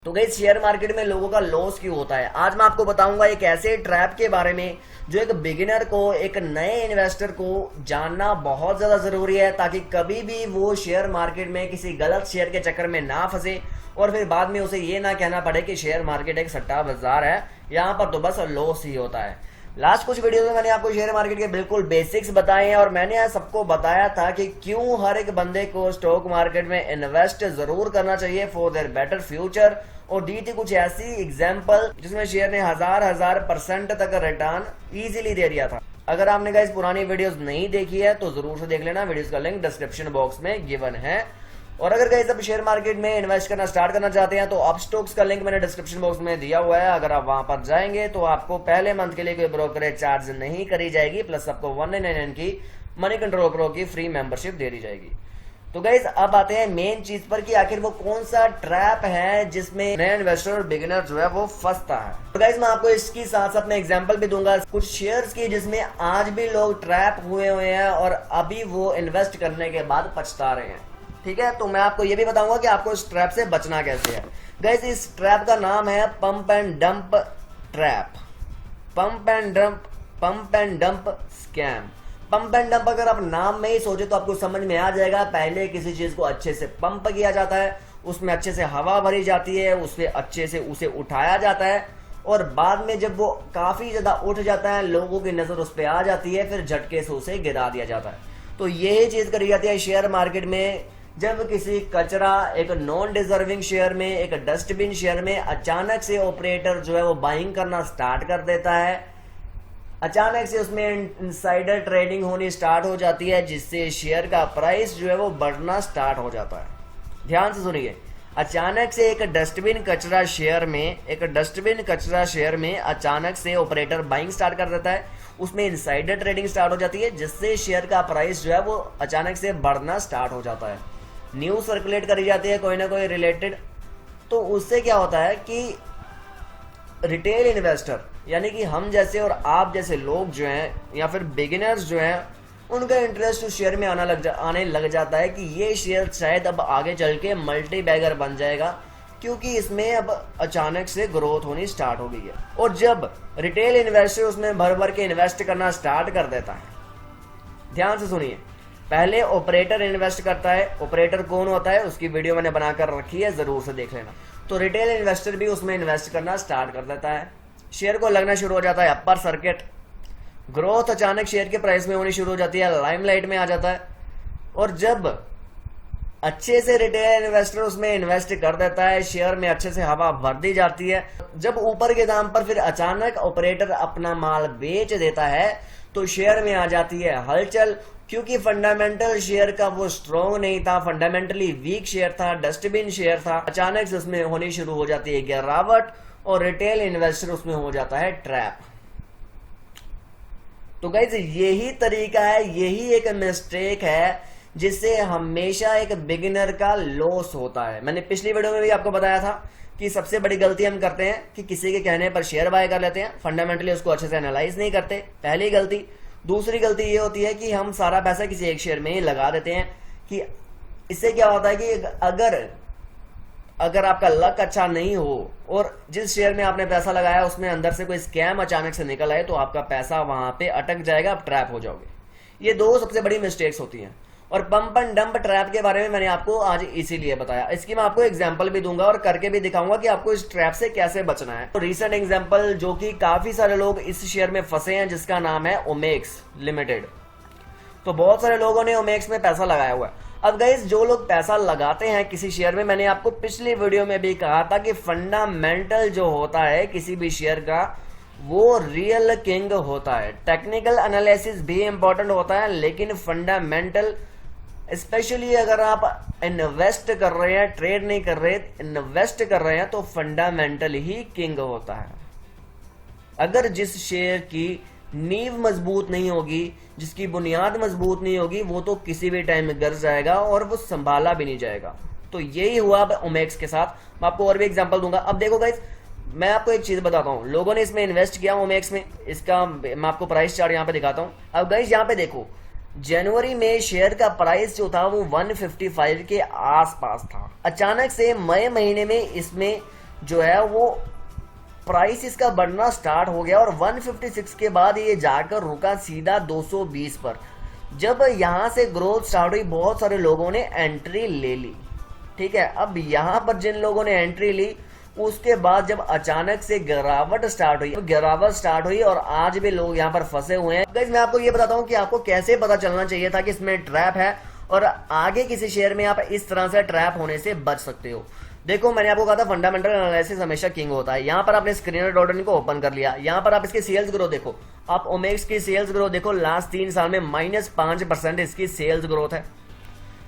तो guys share market में लोगों का लॉस क्यों होता है, आज मैं आपको बताऊंगा एक ऐसे ट्रैप के बारे में जो एक बिगिनर को, एक नए इन्वेस्टर को जानना बहुत ज्यादा जरूरी है, ताकि कभी भी वो शेयर मार्केट में किसी गलत शेयर के चक्कर में ना फंसे और फिर बाद में उसे ये ना कहना पड़े कि शेयर मार्केट एक सट्टा बाजार है, यहाँ पर तो बस लॉस ही होता है। लास्ट कुछ वीडियो में मैंने आपको शेयर मार्केट के बिल्कुल बेसिक्स बताए हैं और मैंने सबको बताया था कि क्यों हर एक बंदे को स्टॉक मार्केट में इन्वेस्ट जरूर करना चाहिए फॉर देयर बेटर फ्यूचर, और दी थी कुछ ऐसी एग्जांपल जिसमें शेयर ने हजार % तक रिटर्न इजीली दे दिया था। अगर आपने गाइस पुरानी वीडियोस नहीं देखी है तो जरूर से देख लेना, वीडियोस का लिंक डिस्क्रिप्शन बॉक्स में गिवन है। और अगर गाइस आप शेयर मार्केट में इन्वेस्ट करना स्टार्ट करना चाहते हैं तो अपस्टॉक्स का लिंक मैंने डिस्क्रिप्शन बॉक्स में दिया हुआ है, अगर आप वहां पर जाएंगे तो आपको पहले मंथ के लिए कोई ब्रोकरेज चार्ज नहीं करी जाएगी, प्लस आपको 199 की मनी कंट्रोल प्रो की फ्री मेंबरशिप दे दी जाएगी। तो गाइस अब आते हैं मेन चीज पर कि आखिर वो कौन सा ट्रैप है जिसमें नया इन्वेस्टर और बिगिनर जो है वो फंसता है। तो गाइस मैं आपको इसकी साथ साथ में एग्जांपल भी दूंगा कुछ शेयर्स की जिसमें आज भी लोग ट्रैप हुए हैं और अभी वो इन्वेस्ट करने के बाद पछता रहे हैं। ठीक है, तो मैं आपको ये भी बताऊंगा कि आपको इस ट्रैप से बचना कैसे है। गाइस इस ट्रैप का नाम है pump and dump trap, pump and dump scam. Pump and dump अगर आप नाम में ही सोचे तो आपको समझ में आ जाएगा। पहले किसी चीज को अच्छे से पंप किया जाता है, उसमें अच्छे से हवा भरी जाती है, उससे अच्छे से उसे उठाया जाता है और बाद में जब वो काफी ज्यादा उठ जाता है, लोगों की नजर उस पर आ जाती है, फिर झटके से उसे गिरा दिया जाता है। तो यही चीज करी जाती है शेयर मार्केट में। जब किसी कचरा, एक नॉन डिजर्विंग शेयर में, एक डस्टबिन शेयर में अचानक से ऑपरेटर जो है वो बाइंग करना स्टार्ट कर देता है, अचानक से उसमें इनसाइडर ट्रेडिंग होनी स्टार्ट हो जाती है, जिससे शेयर का प्राइस जो है वो बढ़ना स्टार्ट हो जाता है। ध्यान से सुनिए, अचानक से एक डस्टबिन कचरा शेयर में अचानक से ऑपरेटर बाइंग स्टार्ट कर देता है, उसमें इनसाइडर ट्रेडिंग स्टार्ट हो जाती है, जिससे शेयर का प्राइस जो है वो अचानक से बढ़ना स्टार्ट हो जाता है। न्यूज सर्कुलेट करी जाती है कोई ना कोई रिलेटेड, तो उससे क्या होता है कि रिटेल इन्वेस्टर यानी कि हम जैसे और आप जैसे लोग जो हैं या फिर बिगिनर्स जो हैं, उनका इंटरेस्ट उस शेयर में आने लग जाता है कि ये शेयर शायद अब आगे चल के मल्टी बैगर बन जाएगा, क्योंकि इसमें अब अचानक से ग्रोथ होनी स्टार्ट हो गई है। और जब रिटेल इन्वेस्टर उसमें भर भर के इन्वेस्ट करना स्टार्ट कर देता है, ध्यान से सुनिए, पहले ऑपरेटर इन्वेस्ट करता है। ऑपरेटर कौन होता है उसकी वीडियो मैंने बनाकर रखी है, जरूर से देख लेना। तो रिटेल इन्वेस्टर भी उसमें इन्वेस्ट करना स्टार्ट कर देता है, शेयर को लगना शुरू हो जाता है अपर सर्किट, ग्रोथ अचानक शेयर के प्राइस में होनी शुरू हो जाती है, लाइमलाइट में आ जाता है। और जब अच्छे से रिटेल इन्वेस्टर उसमें इन्वेस्ट कर देता है, शेयर में अच्छे से हवा भर दी जाती है, जब ऊपर के दाम पर फिर अचानक ऑपरेटर अपना माल बेच देता है तो शेयर में आ जाती है हलचल, क्योंकि फंडामेंटल शेयर का वो स्ट्रॉन्ग नहीं था, फंडामेंटली वीक शेयर था, डस्टबिन शेयर था, अचानक से उसमें होनी शुरू हो जाती है गिरावट और रिटेल इन्वेस्टर उसमें हो जाता है ट्रैप। तो गाइस यही तरीका है, यही एक मिस्टेक है जिससे हमेशा एक बिगिनर का लॉस होता है। मैंने पिछली वीडियो में भी आपको बताया था कि सबसे बड़ी गलती हम करते हैं कि किसी के कहने पर शेयर बाय कर लेते हैं, फंडामेंटली उसको अच्छे से एनालाइज नहीं करते, पहली गलती। दूसरी गलती ये होती है कि हम सारा पैसा किसी एक शेयर में ही लगा देते हैं, कि इससे क्या होता है कि अगर आपका लक अच्छा नहीं हो और जिस शेयर में आपने पैसा लगाया उसमें अंदर से कोई स्कैम अचानक से निकल आए तो आपका पैसा वहां पे अटक जाएगा, आप ट्रैप हो जाओगे। ये दो सबसे बड़ी मिस्टेक्स होती हैं। और पंप एंड डंप ट्रैप के बारे में मैंने आपको आज इसीलिए बताया, इसकी मैं आपको एग्जांपल भी दूंगा और करके भी दिखाऊंगा कि आपको इस ट्रैप से कैसे बचना है। तो रीसेंट एग्जांपल जो कि काफी सारे लोग इस शेयर में फंसे हैं, जिसका नाम है ओमेक्स लिमिटेड। तो बहुत सारे लोगों ने ओमेक्स में पैसा लगाया हुआ है। अब गाइस जो लोग पैसा लगाते हैं किसी शेयर में, मैंने आपको पिछली वीडियो में भी कहा था कि फंडामेंटल जो होता है किसी भी शेयर का वो रियल किंग होता है। टेक्निकल एनालिसिस भी इंपॉर्टेंट होता है, लेकिन फंडामेंटल, स्पेशली अगर आप इन्वेस्ट कर रहे हैं, ट्रेड नहीं कर रहे, इन्वेस्ट कर रहे हैं, तो फंडामेंटल ही किंग होता है। अगर जिस शेयर की नींव मजबूत नहीं होगी, जिसकी बुनियाद मजबूत नहीं होगी, वो तो किसी भी टाइम गिर जाएगा और वो संभाला भी नहीं जाएगा। तो यही हुआ ओमेक्स के साथ। मैं आपको और भी एग्जांपल दूंगा। अब देखो गाइस, मैं आपको एक चीज बताता हूँ, लोगों ने इसमें इन्वेस्ट किया ओमेक्स में, इसका मैं आपको प्राइस चार्ट यहाँ पे दिखाता हूँ। अब गाइस यहाँ पे देखो, जनवरी में शेयर का प्राइस जो था वो 155 के आसपास था। अचानक से मई महीने में इसमें जो है वो प्राइस इसका बढ़ना स्टार्ट हो गया और 156 के बाद ये जाकर रुका सीधा 220 पर। जब यहां से ग्रोथ स्टार्ट हुई बहुत सारे लोगों ने एंट्री ले ली, ठीक है। अब यहां पर जिन लोगों ने एंट्री ली उसके बाद जब अचानक से गिरावट स्टार्ट हुई और आज भी लोग यहां पर फंसे हुए हैं। गाइस मैं आपको ये बताता हूं कि आपको कैसे पता चलना चाहिए था कि इसमें ट्रैप है और आगे किसी शेयर में आप इस तरह से ट्रैप होने से बच सकते हो। देखो मैंने आपको कहा था फंडामेंटल एनालिसिस हमेशा किंग होता है। यहाँ पर आपने स्क्रीनर डॉट इन को ओपन कर लिया, यहाँ पर आप इसके सेल्स ग्रोथ देखो, आप ओमेक्स की सेल्स ग्रोथ देखो, लास्ट 3 साल में -5% इसकी सेल्स ग्रोथ है।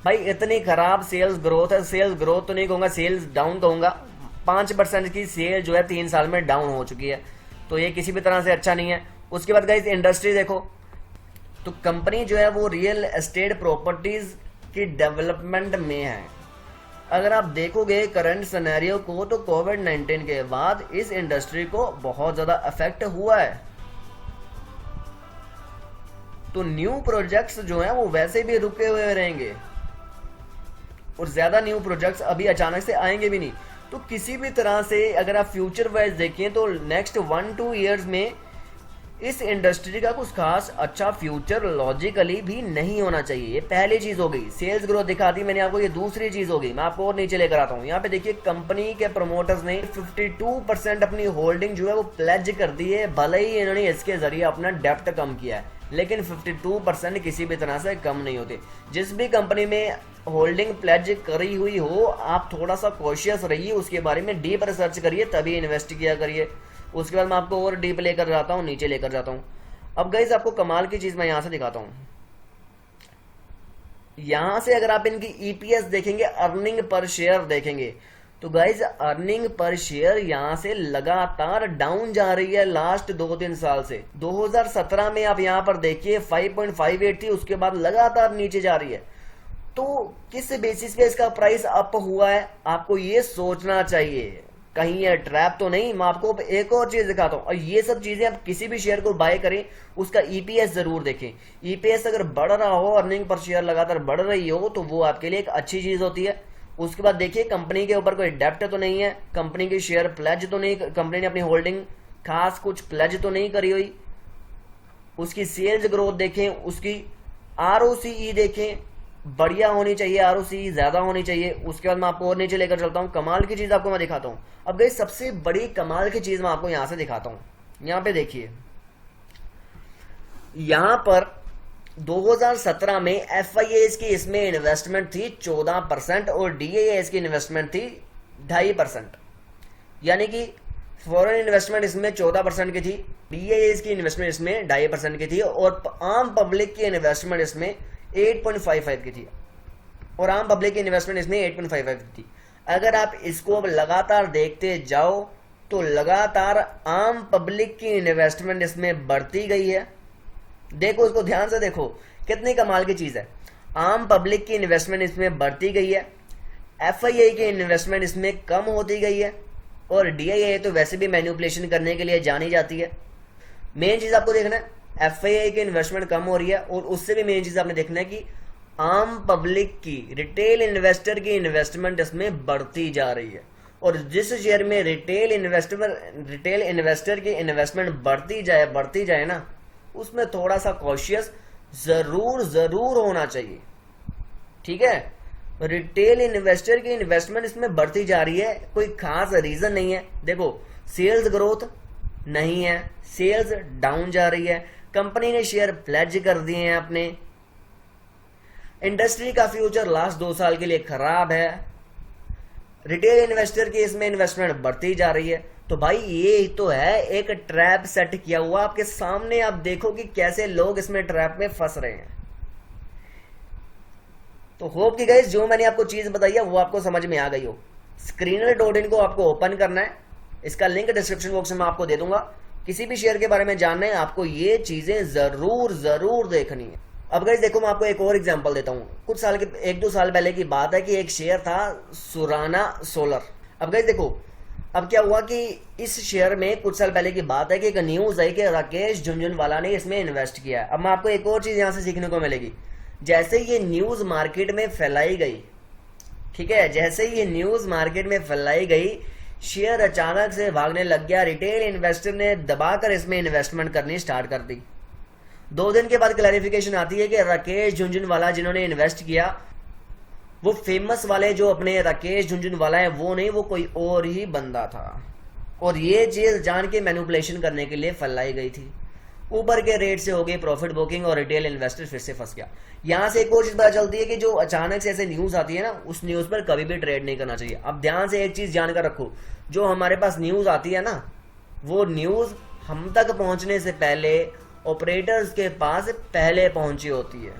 भाई इतनी खराब सेल्स ग्रोथ है, सेल्स ग्रोथ तो नहीं कहूंगा, सेल्स डाउन कहूंगा। 5% की सेल जो है 3 साल में डाउन हो चुकी है, तो ये किसी भी तरह से अच्छा नहीं है। उसके बाद गाइस इंडस्ट्री देखो, तो कंपनी जो है वो रियल एस्टेट प्रॉपर्टीज की डेवलपमेंट में है। अगर आप देखोगे करंट सिनेरियो को तो कोविड-19 के बाद इस इंडस्ट्री को बहुत ज्यादा अफेक्ट हुआ है। तो न्यू प्रोजेक्ट्स जो हैं वो वैसे भी रुके हुए रहेंगे और ज्यादा न्यू प्रोजेक्ट्स अभी अचानक से आएंगे भी नहीं। तो किसी भी तरह से अगर आप फ्यूचर वाइज देखें तो नेक्स्ट 1-2 ईयर्स में इस इंडस्ट्री का कुछ खास अच्छा फ्यूचर लॉजिकली भी नहीं होना चाहिए। ये पहली चीज हो गई, सेल्स ग्रोथ दिखा दी मैंने आपको, ये दूसरी चीज हो गई। मैं आपको और नीचे लेकर आता हूँ, यहाँ पे देखिए कंपनी के प्रमोटर्स ने 52% अपनी होल्डिंग जो है वो प्लेज कर दी है। भले ही इन्होंने इसके जरिए अपना डेप्ट कम किया है, लेकिन 52% किसी भी तरह से कम नहीं होते। जिस भी कंपनी में होल्डिंग प्लेज करी हुई हो आप थोड़ा सा कॉशियस रहिए, उसके बारे में डीप रिसर्च करिए तभी इन्वेस्ट किया करिए। उसके बाद मैं आपको और डीप लेकर जाता हूँ, नीचे लेकर जाता हूँ। अब गाइस आपको कमाल की चीज मैं यहां से दिखाता हूं। यहां से अगर आप इनकी ईपीएस देखेंगे, अर्निंग पर शेयर देखेंगे, तो गाइस अर्निंग पर शेयर यहां से लगातार डाउन जा रही है लास्ट 2-3 साल से। 2017 में आप यहां पर देखिए 5.58 थी, उसके बाद लगातार नीचे जा रही है। तो किस बेसिस पे इसका प्राइस अप हुआ है आपको ये सोचना चाहिए, कहीं ये ट्रैप तो नहीं। मैं आपको एक और चीज दिखाता हूं, और ये सब चीजें आप किसी भी शेयर को बाय करें उसका ईपीएस जरूर देखें। ईपीएस अगर बढ़ रहा हो, अर्निंग पर शेयर लगातार बढ़ रही हो, तो वो आपके लिए एक अच्छी चीज होती है। उसके बाद देखिए कंपनी के ऊपर कोई डेप्ट तो नहीं है, कंपनी की शेयर प्लेज तो नहीं, कंपनी ने अपनी होल्डिंग खास कुछ प्लेज तो नहीं करी हुई। उसकी सेल्स ग्रोथ देखें, उसकी आरओसीई देखें, बढ़िया होनी चाहिए, आरओसीई ज्यादा होनी चाहिए। उसके बाद मैं आपको और नीचे लेकर चलता हूं, कमाल की चीज आपको मैं दिखाता हूं। अब गाइस सबसे बड़ी कमाल की चीज मैं आपको यहां से दिखाता हूं। यहां पे देखिए, यहां पर 2017 में एफआईएस की इसमें इन्वेस्टमेंट थी 14% और डीआईएस की इन्वेस्टमेंट थी 2.5%, यानी कि फॉरेन इन्वेस्टमेंट इसमें 14% की थी, डीआईएस की इन्वेस्टमेंट इसमें 2.5% की थी और आम पब्लिक की इन्वेस्टमेंट इसमें 8.55 की थी और आम पब्लिक की इन्वेस्टमेंट इसमें 8.55 की थी। अगर आप इसको अब लगातार देखते जाओ तो लगातार आम पब्लिक की इन्वेस्टमेंट इसमें बढ़ती गई है। देखो इसको ध्यान से देखो, कितनी कमाल की चीज है। आम पब्लिक की इन्वेस्टमेंट इसमें बढ़ती गई है, एफआईआई की इन्वेस्टमेंट इसमें कम होती गई है और डीआईआई तो वैसे भी मैनिपुलेशन करने के लिए जानी जाती है। मेन चीज आपको देखना है, एफआईआई की इन्वेस्टमेंट कम हो रही है और उससे भी मेन चीज आपने देखना है कि आम पब्लिक की, रिटेल इन्वेस्टर की इन्वेस्टमेंट इसमें बढ़ती जा रही है। और जिस शेयर में रिटेल इन्वेस्टर की इन्वेस्टमेंट बढ़ती जाए ना, उसमें थोड़ा सा कॉशियस जरूर होना चाहिए, ठीक है। रिटेल इन्वेस्टर की इन्वेस्टमेंट इसमें बढ़ती जा रही है, कोई खास रीजन नहीं है। देखो सेल्स ग्रोथ नहीं है, सेल्स डाउन जा रही है, कंपनी ने शेयर प्लेज कर दिए हैं अपने, इंडस्ट्री का फ्यूचर लास्ट 2 साल के लिए खराब है, रिटेल इन्वेस्टर की इसमें इन्वेस्टमेंट बढ़ती जा रही है। तो भाई ये तो है एक ट्रैप सेट किया हुआ आपके सामने, आप देखो कि कैसे लोग इसमें ट्रैप में फंस रहे हैं। तो होप कि गाइस जो मैंने आपको चीज बताई है वो आपको समझ में आ गई हो। screener.in को आपको ओपन करना है, इसका लिंक डिस्क्रिप्शन बॉक्स में मैं आपको दे दूंगा। किसी भी शेयर के बारे में जानना है आपको ये चीजें जरूर देखनी है। अब गाइस देखो मैं आपको एक और एग्जांपल देता हूँ। कुछ साल के 1-2 साल पहले की बात है कि एक शेयर था सुराना सोलर। अब गाइस देखो अब क्या हुआ कि इस शेयर में कुछ साल पहले की बात है कि एक न्यूज आई कि राकेश झुनझुनवाला ने इसमें इन्वेस्ट किया है। अब मैं आपको एक और चीज यहां से सीखने को मिलेगी, जैसे ये न्यूज मार्केट में फैलाई गई, ठीक है, जैसे ये न्यूज मार्केट में फैलाई गई, शेयर अचानक से भागने लग गया। रिटेल इन्वेस्टर ने दबाकर इसमें इन्वेस्टमेंट करनी स्टार्ट कर दी। 2 दिन के बाद क्लैरिफिकेशन आती है कि राकेश झुनझुनवाला जिन्होंने इन्वेस्ट किया वो फेमस वाले जो अपने राकेश झुनझुनवाला है वो नहीं, वो कोई और ही बंदा था और ये चीज जान के मैनिपुलेशन करने के लिए फैलाई गई थी। ऊपर के रेट से हो गई प्रॉफिट बुकिंग और रिटेल इन्वेस्टर फिर से फंस गया। यहां से एक और चीज पता चलती है कि जो अचानक से ऐसे न्यूज आती है ना, उस न्यूज पर कभी भी ट्रेड नहीं करना चाहिए। अब ध्यान से एक चीज जानकर रखो, जो हमारे पास न्यूज आती है ना, वो न्यूज हम तक पहुंचने से पहले ऑपरेटर्स के पास पहले पहुंची होती है।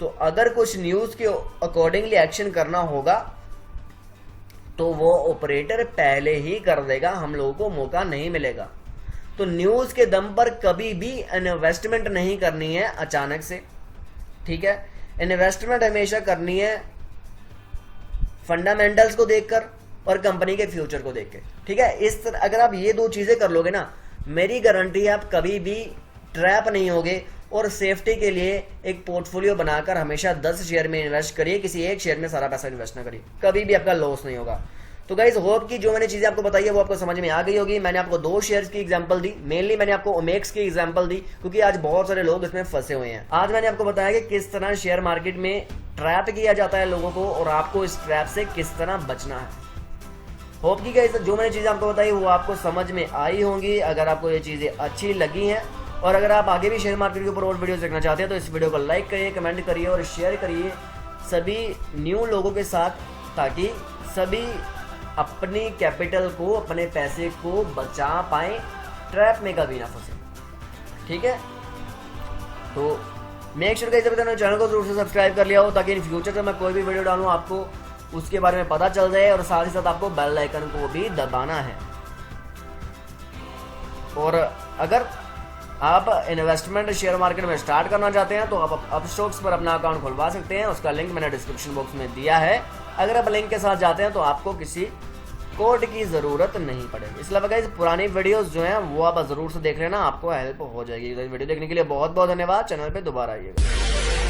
तो अगर कुछ न्यूज के अकॉर्डिंगली एक्शन करना होगा तो वो ऑपरेटर पहले ही कर देगा, हम लोगों को मौका नहीं मिलेगा। तो न्यूज के दम पर कभी भी इन्वेस्टमेंट नहीं करनी है अचानक से, ठीक है। इन्वेस्टमेंट हमेशा करनी है फंडामेंटल्स को देखकर और कंपनी के फ्यूचर को देख के, ठीक है। इस तरह अगर आप ये 2 चीजें कर लोगे ना, मेरी गारंटी है आप कभी भी ट्रैप नहीं होगे। और सेफ्टी के लिए एक पोर्टफोलियो बनाकर हमेशा 10 शेयर में इन्वेस्ट करिए, किसी एक शेयर में सारा पैसा इन्वेस्ट ना करिए, कभी भी आपका लॉस नहीं होगा। तो गाइस होप कि जो मैंने चीजें आपको बताई है वो आपको समझ में आ गई होगी। मैंने आपको 2 शेयर्स की एग्जांपल दी, मेनली मैंने आपको ओमेक्स की एग्जांपल दी क्योंकि आज बहुत सारे लोग इसमें फंसे हुए हैं। आज मैंने आपको बताया कि किस तरह शेयर मार्केट में ट्रैप किया जाता है लोगों को और आपको इस ट्रैप से किस तरह बचना है। होप कि गाइस जो मैंने चीजें आपको बताई वो आपको समझ में आई होंगी। अगर आपको ये चीजें अच्छी लगी हैं और अगर आप आगे भी शेयर मार्केट के ऊपर और वीडियोस देखना चाहते हैं तो इस वीडियो को लाइक करिए, कमेंट करिए और शेयर करिए सभी न्यू लोगों के साथ, ताकि सभी अपनी कैपिटल को, अपने पैसे को बचा पाएं, ट्रैप में कभी ना फंसे, ठीक है। तो मेक श्योर गाइस चैनल को जरूर से सब्सक्राइब कर लिया हो ताकि इन फ्यूचर से मैं कोई भी वीडियो डालूं आपको उसके बारे में पता चल जाए और साथ ही साथ आपको बेल आइकन को भी दबाना है। और अगर आप इन्वेस्टमेंट शेयर मार्केट में स्टार्ट करना चाहते हैं तो आप अपस्टॉक्स पर अपना अकाउंट खुलवा सकते हैं, उसका लिंक मैंने डिस्क्रिप्शन बॉक्स में दिया है। अगर आप लिंक के साथ जाते हैं तो आपको किसी कोड की ज़रूरत नहीं पड़ेगी। इसके अलावा गाइस पुरानी वीडियोस जो हैं वो आप ज़रूर से देख लेना, आपको हेल्प हो जाएगी। वीडियो देखने के लिए बहुत बहुत धन्यवाद। चैनल पे दोबारा आइएगा।